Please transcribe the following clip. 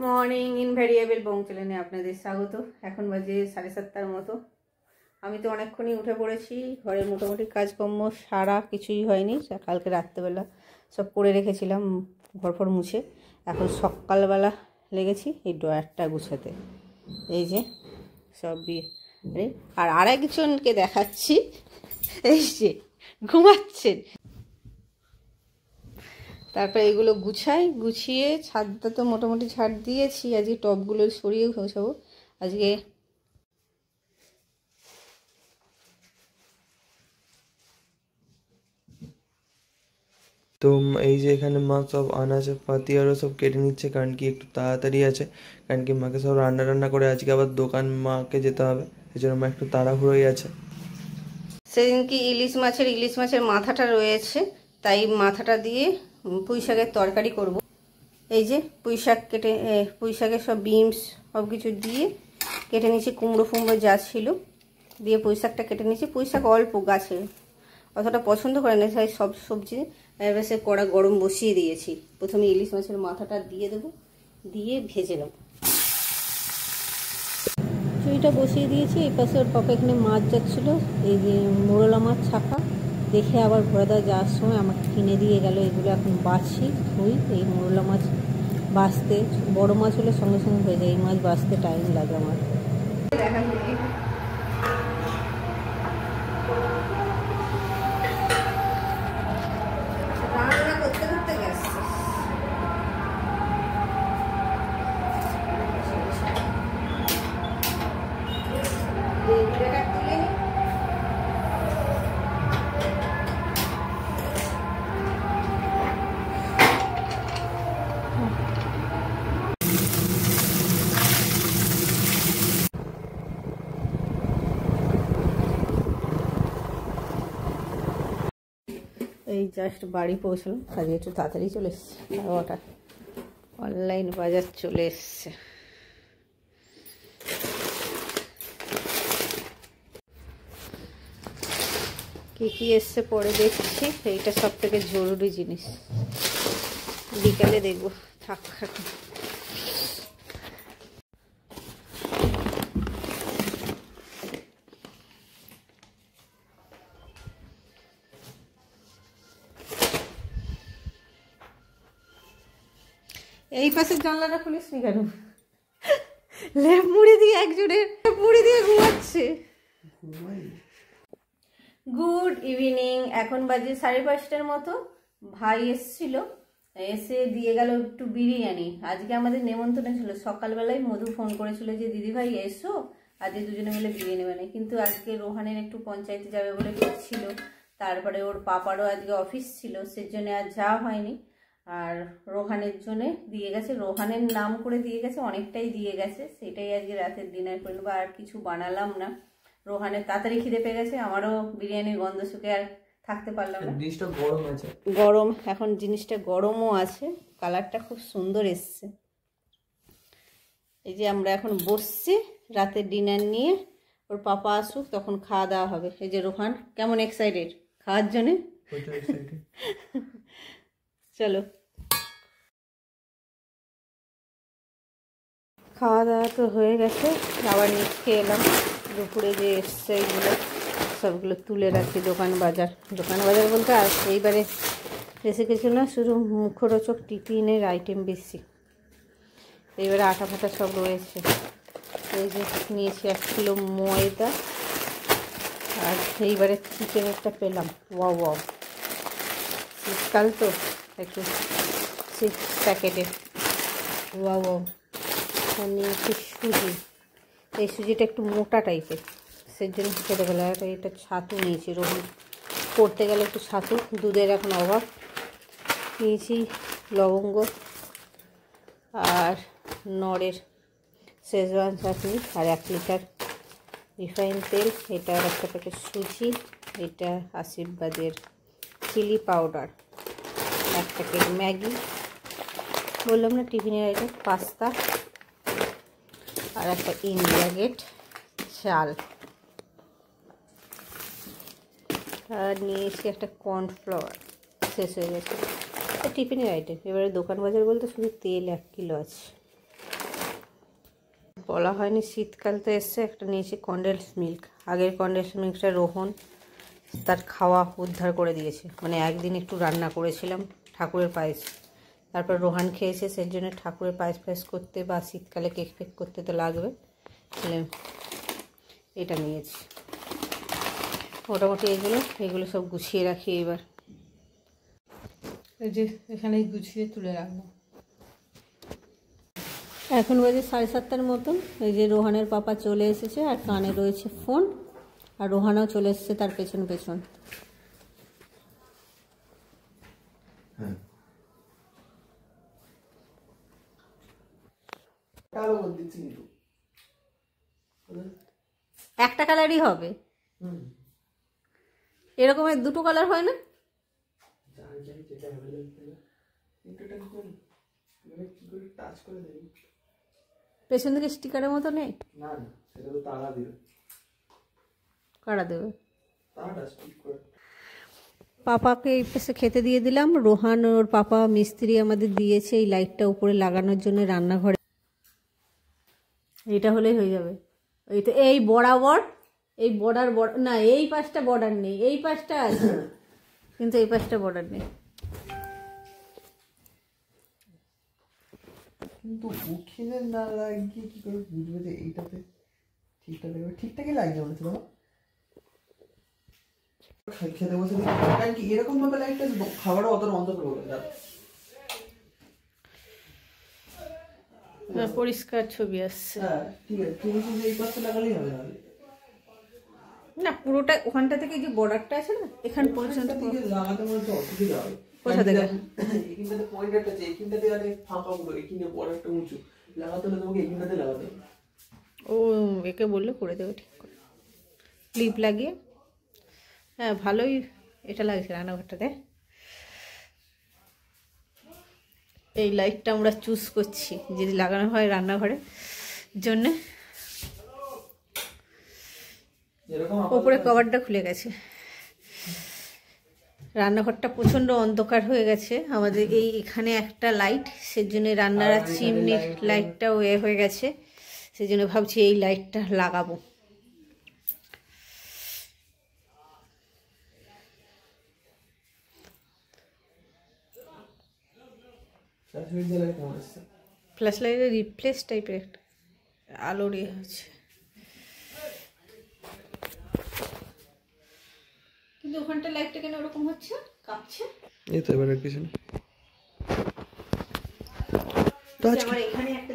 Morning invariable বং চ্যানেলে আপনাদের স্বাগত। এখন বাজে 7:30টার মতো। আমি তো অনেকক্ষণই উঠে পড়েছি। ঘরের মোটামুটি কাজকর্ম সারা কিছুই হয়নি, কালকে রাত্রেবেলা সব করে রেখেছিলাম ঘরফর মুছে। এখন সকালবেলা লেগেছি এই ড্রয়ারটা গুছাতে। এই যে সব আর আরেকজনকে দেখাচ্ছি, এই যে ঘুমাচ্ছেন। তারপরে এগুলো গুছিয়ে ছাদটা তো মোটামুটি ঝাড় দিয়েছি। আজকে টবগুলো সরিয়ে ঘষাবো আজকে। তো এই যে এখানে মা সব আনাজ পাতি আরও সব কেটে নিচ্ছে, কারণ কি একটু তাড়াতাড়ি আছে, কারণ কি মাকে সব রান্না করে আজকে আবার দোকান মাকে যেতে হবে, এই জন্য মা একটু তাড়াহুড়োই আছে। সেদিন কি ইলিশ মাছের মাথাটা রয়েছে, তাই মাথাটা দিয়ে পুঁই শাকের তরকারি করব। এই যে পুঁই শাকের সব বিনস সব কিছু দিয়ে কেটে নিয়েছি। কুমড়ো যা ছিল দিয়ে পুঁই শাকটা কেটে নিয়েছি। পুঁই শাক অল্প গাছে, অতটা পছন্দ করে না, তাই সব সবজি এবার সে কড়া গরম বসিয়ে দিয়েছি। প্রথমে ইলিশ মাছের মাথাটা দিয়ে দেবো, দিয়ে ভেজে নেব। চুইটা বসিয়ে দিয়েছি। এই পাশে ওর পাপা এখানে মাছ যাচ্ছিলো, এই যে মোরলা মাছ ছাকা দেখে আবার ঘোড়াদা যাওয়ার সময় আমাকে কিনে দিয়ে গেল। এগুলো এখন বাছি ধুই। এই মোরলা মাছ বাছতে, বড় মাছ হলে সঙ্গে সঙ্গে হয়ে যায়, এই মাছ বাছতে টাইম লাগে আমার। রান্না করতে করতে গেছে এই জাস্ট বাড়ি পৌঁছলাম। আজকে একটু তাড়াতাড়ি চলে এসছে, 11টা। অনলাইন বাজার চলে এসছে। কি এসছে পরে দেখছি। এইটা সব থেকে জরুরি জিনিস, বিকালে দেখবো। থাক এখন। এই পাশের জানলাটা খুলিস নি কেন? লেপ মুড়ি দিয়ে একজনের মুড়ি দিয়ে ঘুমাচ্ছে। Good evening. এখন বাজে 5:30টার মতো। ভাই এসছিল, এসে দিয়ে গেল একটু বিরিয়ানি। আজকে আমাদের নেমন্তন্ন ছিল। সকালবেলায় মধু ফোন করেছিল যে দিদি ভাই এসো, আজকে দুজনে মিলে বিরিয়ানি বানাই। কিন্তু আজকে রোহানের একটু পঞ্চায়েতে যাবে বলে ছিল, তারপরে ওর পাপারও আজকে অফিস ছিল, সেজন্য আর যাওয়া হয়নি। আর রোহানের জন্যে দিয়ে গেছে, রোহানের নাম করে দিয়ে গেছে, অনেকটাই দিয়ে গেছে। সেটাই আজকে রাতের ডিনার করে নেবো। আর কিছু বানালাম না। রোহানের তাড়াতাড়ি খিদে পেয়ে গেছে, আমারও বিরিয়ানির গন্ধ শুকে আর থাকতে পারলাম না। জিনিসটা গরম আছে, গরম এখন জিনিসটা গরমও আছে। কালারটা খুব সুন্দর এসছে। এই যে আমরা এখন বসছি রাতের ডিনার নিয়ে। ওর পাপা আসুক তখন খাওয়া দাওয়া হবে। এই যে রোহান কেমন এক্সাইটেড খাওয়ার জন্যে। চলো। খাওয়া দাওয়া তো হয়ে গেছে, আবার নিচে এলাম। দুপুরে যে এসছে এইগুলো সবগুলো তুলে রাখি। দোকান বাজার বলতে আর এইবারে বেশি কিছু না, শুধু মুখরোচক টিফিনের আইটেম বেশি। এইবারে আটা ফাটা সব রয়েছে। এই যে নিয়েছি 1 কিলো ময়দা। আর এইবারে চিকেন একটা পেলাম। ওয়াও শীতকাল তো একটু 6 প্যাকেটের। ওয়াও। আর নিয়েছি সুজি। এই সুজিটা একটু মোটা টাইপের, সেজন্য খেতে গেলে। আর এটা ছাতু নিয়েছি, রোহন করতে গেলে একটু ছাতু, দুধের এখন অভাব। নিয়েছি লবঙ্গ আর নড়ের শেজওয়ান চাটনি আর 1 লিটার রিফাইন তেল। এটা আর একটা প্যাকেট সুজি। এটা আশীর্বাদের চিলি পাউডার, 1 প্যাকেট ম্যাগি। বললাম না টিফিনের আইটেম, পাস্তা আর একটা ইন্ডিয়া গেট চাল। আর নিয়েছি একটা কর্নফ্লাওয়ার, শেষ হয়ে গেছে টিফিনের আইটেম। এবারে দোকান বাজার বলতে শুধু তেল 1 কিলো আছে। বলা হয়নি, শীতকাল তো এসছে, একটা নিয়েছি কনডেন্স মিল্ক। আগের কনডেন্স মিল্কটা রোহন তার খাওয়া উদ্ধার করে দিয়েছে, মানে একদিন একটু রান্না করেছিলাম ঠাকুরের পায়েস, তারপর রোহান খেয়েছে, সেই জন্য ঠাকুরের পায়েস ফায়েস করতে বা শীতকালে কেক ফেক করতে তো লাগবে, তাহলে এটা নিয়েছি। মোটামুটি এইগুলো সব গুছিয়ে রাখি এবার। এই যে এখানে গুছিয়ে তুলে রাখবো। এখন বাজে 7:30টার মতন। এই যে রোহানের পাপা চলে এসেছে, আর কানে রয়েছে ফোন, আর রোহানও চলে এসেছে তার পেছন পেছন। একটা কালারই হবে, এরকমের দুটো কালার হয় না? পেছন দিকে স্টিকারের মতো নেই? কারা দেবে? পাপাকে এই পাশে খেতে দিয়ে দিলাম। রোহান ওর পাপা মিস্ত্রি আমাদের দিয়েছে এই লাইটটা উপরে লাগানোর জন্য রান্নাঘরে। এটা হলেই হয়ে যাবে। এই তো এই বরাবর, এই বর্ডার না, এই পাশটা বর্ডার নেই, এই পাশটা আছে কিন্তু এই পাশটা বর্ডার নেই। কিন্তু উঠিয়ে না লাগিয়ে কি করে বুঝবে যে এইটাতে ঠিকঠাক লাগবে? ঠিকঠাকই লাগছে মনে হচ্ছে। খেতে বসে কারণ কি এরকম ভাবে লাইটটা খাবারও অত অন্ধ করবে না, পরিষ্কার ছবি আসছে। হ্যাঁ ঠিক আছে, তুমি শুধু এই পাশটা লাগালেই হবে। না পুরোটা ওখানটা থেকে যে বর্ডারটা আছে না এখান পর্যন্ত লাগাতে মনে হচ্ছে অসুবিধা হবে। কোথা থেকে? এইখানটাতে পয়েন্টারটা আছে, এইখানটাতে আরে ফাঁকা পুরো, এইখানে বর্ডারটা উঁচু লাগাতে হলে তোমাকে এইখানটাতে লাগাতে হবে। ও একে বললে করে দেবে ঠিক করে, ক্লিপ লাগিয়ে। হ্যাঁ ভালোই এটা লাগছে রান্নাঘরটাতে। এই লাইটটা আমরা চুজ করছি যদি লাগানো হয় রান্নাঘরের জন্যে। ওপরে কভারটা খুলে গেছে, রান্নাঘরটা প্রচণ্ড অন্ধকার হয়ে গেছে আমাদের। এই এখানে একটা লাইট, সেজন্য রান্নার আর চিমনির লাইটটাও হয়ে গেছে, সেজন্য ভাবছি এই লাইটটা লাগাবো। ফ্ল্যাশ লাইটের রিপ্লেস টাইপের একটা আলোর ইয়ে হচ্ছে, কিন্তু ওখানটা লাইটটা কেন ওরকম হচ্ছে, কাঁপছে। এই তো এবার কিছু না। আমার এখানে একটা